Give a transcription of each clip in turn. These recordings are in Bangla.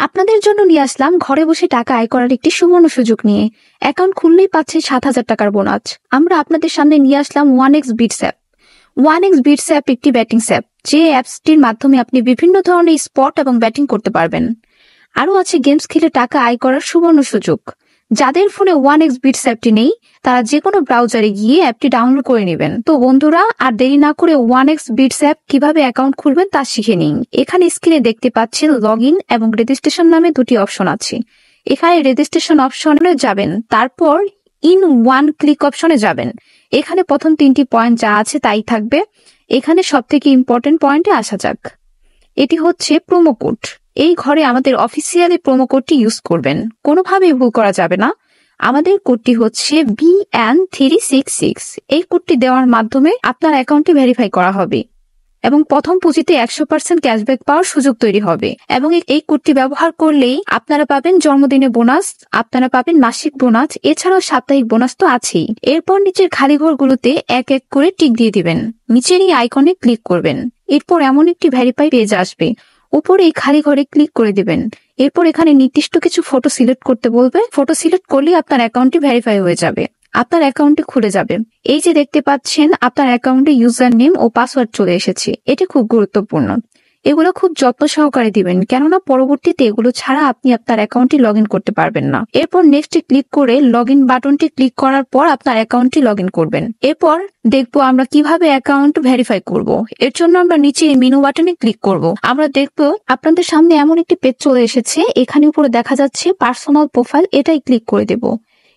আপনাদের জন্য নিয়ে আসলাম ঘরে বসে টাকা আয় করার একটি সুবর্ণ সুযোগ নিয়ে। অ্যাকাউন্ট খুললেই পাচ্ছে 7,000 টাকার বোনাস। আমরা আপনাদের সামনে নিয়ে আসলাম 1x bits app. 1x bits app একটি ব্যাটিং অ্যাপ, যে অ্যাপসটির মাধ্যমে আপনি বিভিন্ন ধরনের স্পট এবং ব্যাটিং করতে পারবেন। আরও আছে গেমস খেলে টাকা আয় করার সুবর্ণ সুযোগ। যাদের ফোনে 1x বিটস অ্যাপটি নেই, তারা যে কোনো ব্রাউজারে গিয়ে অ্যাপটি ডাউনলোড করে নেবেন। তো বন্ধুরা, আর দেরি না করে 1x বিটস অ্যাপ কিভাবে অ্যাকাউন্ট খুলবেন তা শিখে নিন। এখানে স্ক্রিনে দেখতে পাচ্ছেন লগইন এবং রেজিস্ট্রেশন নামে দুটি অপশন আছে। এখানে রেজিস্ট্রেশন অপশনে যাবেন, তারপর ইন ওয়ান ক্লিক অপশনে যাবেন। এখানে প্রথম 3টি পয়েন্ট যা আছে তাই থাকবে। এখানে সব থেকে ইম্পর্টেন্ট পয়েন্টে আসা যাক। এটি হচ্ছে প্রোমো কোড। এই ঘরে আমাদের অফিসিয়ালি প্রোমো কোডটি ইউজ করবেন, কোনোভাবেই ভুল করা যাবে না। আমাদের কোডটি হচ্ছে BN366। এই কোডটি দেওয়ার মাধ্যমে আপনার অ্যাকাউন্টটি ভেরিফাই করা হবে এবং প্রথম পুঁজিতে 100% ক্যাশব্যাক পাওয়ার সুযোগ তৈরি হবে। এবং এই কোডটি ব্যবহার করলেই আপনারা পাবেন জন্মদিনে বোনাস, আপনারা পাবেন মাসিক বোনাস, এছাড়াও সাপ্তাহিক বোনাস তো আছেই। এরপর নিচের খালি ঘরগুলোতে এক এক করে টিক দিয়ে দিবেন। নিচের এই আইকনে ক্লিক করবেন। এরপর এমন একটি ভেরিফাই পেজ আসবে, উপরে এই খালি ঘরে ক্লিক করে দিবেন। এরপর এখানে নির্দিষ্ট কিছু ফটো সিলেক্ট করতে বলবে। ফটো সিলেক্ট করলে আপনার অ্যাকাউন্টটি ভেরিফাই হয়ে যাবে, আপনার অ্যাকাউন্টটি খুলে যাবে। এই যে দেখতে পাচ্ছেন, আপনার অ্যাকাউন্টে ইউজার নেম ও পাসওয়ার্ড চলে এসেছে। এটি খুব গুরুত্বপূর্ণ, এগুলো খুব যত্ন সহকারে দিবেন, কেননা পরবর্তীতে এগুলো ছাড়া আপনি আপনার অ্যাকাউন্টটি লগ ইন করতে পারবেন না। এরপর নেক্সট ক্লিক করে লগ ইন বাটনটি ক্লিক করার পর আপনার অ্যাকাউন্টটি লগ ইন করবেন। এরপর দেখবো আমরা কিভাবে অ্যাকাউন্ট ভেরিফাই করব। এর জন্য আমরা নিচে মেনু বাটনে ক্লিক করব। আমরা দেখবো আপনাদের সামনে এমন একটি পেজ চলে এসেছে। এখানে উপরে দেখা যাচ্ছে পার্সোনাল প্রোফাইল, এটাই ক্লিক করে দেব।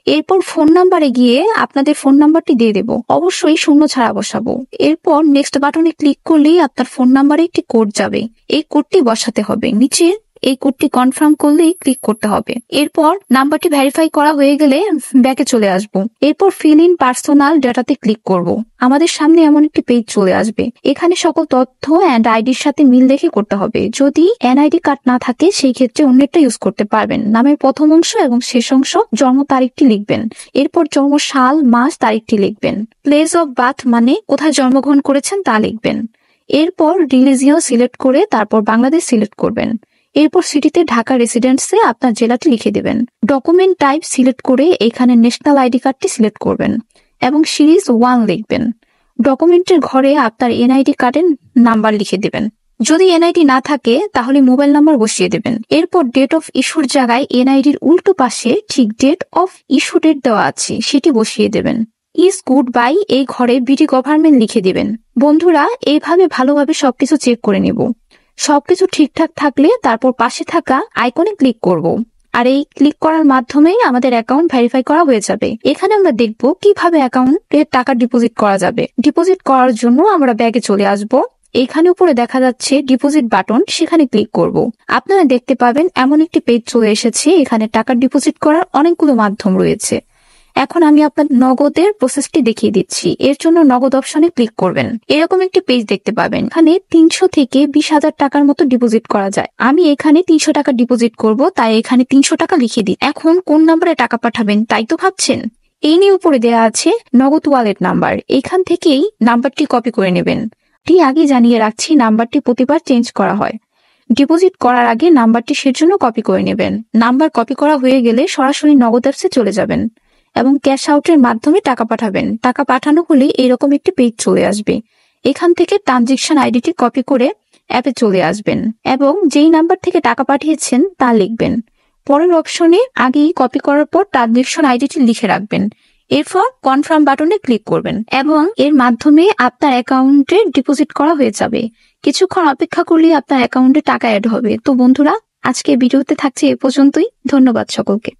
এরপর ফোন নাম্বারে গিয়ে আপনাদের ফোন নাম্বারটি দিয়ে দেব, অবশ্যই শূন্য ছাড়া বসাবো। এরপর নেক্সট বাটনে ক্লিক করলেই আপনার ফোন নাম্বারে একটি কোড যাবে, এই কোডটি বসাতে হবে। নিচে এই কোডটি কনফার্ম করলেই ক্লিক করতে হবে। এরপর নাম্বারটি ভেরিফাই করা হয়ে গেলে ব্যাকে চলে আসবো। এরপর ফিল ইন পার্সোনাল ডাটাতে ক্লিক করব। আমাদের সামনে এমন একটি পেজ চলে আসবে। এখানে সকল তথ্য অ্যান্ড আইডির সাথে মিল দেখে করতে হবে। যদি এনআইডি কার্ড না থাকে সেই ক্ষেত্রে অন্যটা ইউজ করতে পারবেন। নামের প্রথম অংশ এবং শেষ অংশ, জন্ম তারিখটি লিখবেন। এরপর জন্ম সাল, মাস, তারিখটি লিখবেন। প্লেস অফ বার্থ মানে কোথায় জন্মগ্রহণ করেছেন তা লিখবেন। এরপর রিলিজিয়ন সিলেক্ট করে তারপর বাংলাদেশ সিলেক্ট করবেন। এরপর সিটিতে ঢাকা রেসিডেন্সে আপনার জেলাটি লিখে দেবেন। ডকুমেন্ট টাইপ সিলেক্ট করে এখানে ন্যাশনাল আইডি কার্ডটি সিলেক্ট করবেন এবং সিরিজ 1 লিখবেন। ডকুমেন্টের ঘরে আপনার এনআইডি কার্ডের নাম্বার লিখে দেবেন। যদি এনআইডি না থাকে তাহলে মোবাইল নাম্বার বসিয়ে দেবেন। এরপর ডেট অফ ইস্যুর জায়গায় এনআইডির উল্টো পাশে ঠিক ডেট অফ ইস্যু ডেট দেওয়া আছে, সেটি বসিয়ে দেবেন। ইজ গুড বাই এই ঘরে বিডি গভর্নমেন্ট লিখে দেবেন। বন্ধুরা, এইভাবে ভালোভাবে সবকিছু চেক করে নেব। সবকিছু ঠিকঠাক থাকলে তারপর পাশে থাকা আইকনে ক্লিক করব। আর এই ক্লিক করার মাধ্যমেই আমাদের অ্যাকাউন্ট ভেরিফাই করা হয়ে যাবে। এখানে আমরা দেখব কিভাবে অ্যাকাউন্টে টাকা ডিপোজিট করা যাবে। ডিপোজিট করার জন্য আমরা ব্যাগে চলে আসব। এখানে উপরে দেখা যাচ্ছে ডিপোজিট বাটন, সেখানে ক্লিক করব। আপনারা দেখতে পাবেন এমন একটি পেজ চলে এসেছে। এখানে টাকা ডিপোজিট করার অনেকগুলো মাধ্যম রয়েছে। এখন আমি আপনার নগদের প্রসেসটি দেখিয়ে দিচ্ছি। এর জন্য নগদ অপশনে ক্লিক করবেন। এরকম একটি পেজ দেখতে পাবেন। এখানে 300 থেকে 20,000 টাকার মতো ডিপোজিট করা যায়। আমি এখানে 300 টাকা ডিপোজিট করব, তাই এখানে 300 টাকা লিখে দিই। এখন কোন নাম্বারে টাকা পাঠাবেন তাই তো ভাবছেন। এই নিয়ে উপরে দেওয়া আছে নগদ ওয়ালেট নাম্বার, এখান থেকেই নাম্বারটি কপি করে নেবেন। আগে জানিয়ে রাখছি, নাম্বারটি প্রতিবার চেঞ্জ করা হয়। ডিপোজিট করার আগে নাম্বারটি সেজন্য কপি করে নেবেন। নাম্বার কপি করা হয়ে গেলে সরাসরি নগদ অ্যাপসে চলে যাবেন এবং ক্যাশ আউটের মাধ্যমে টাকা পাঠাবেন। টাকা পাঠানো হলে এরকম একটি পেজ চলে আসবে। এখান থেকে ট্রানজেকশন আইডিটি কপি করে অ্যাপে চলে আসবেন এবং যেই নাম্বার থেকে টাকা পাঠিয়েছেন তা লিখবেন। পরের অপশনে আগেই কপি করার পর ট্রানজেকশন আইডিটি লিখে রাখবেন। এরপর কনফার্ম বাটনে ক্লিক করবেন এবং এর মাধ্যমে আপনার অ্যাকাউন্টে ডিপোজিট করা হয়ে যাবে। কিছুক্ষণ অপেক্ষা করলে আপনার অ্যাকাউন্টে টাকা অ্যাড হবে। তো বন্ধুরা, আজকে ভিডিওতে থাকছে এ পর্যন্তই। ধন্যবাদ সকলকে।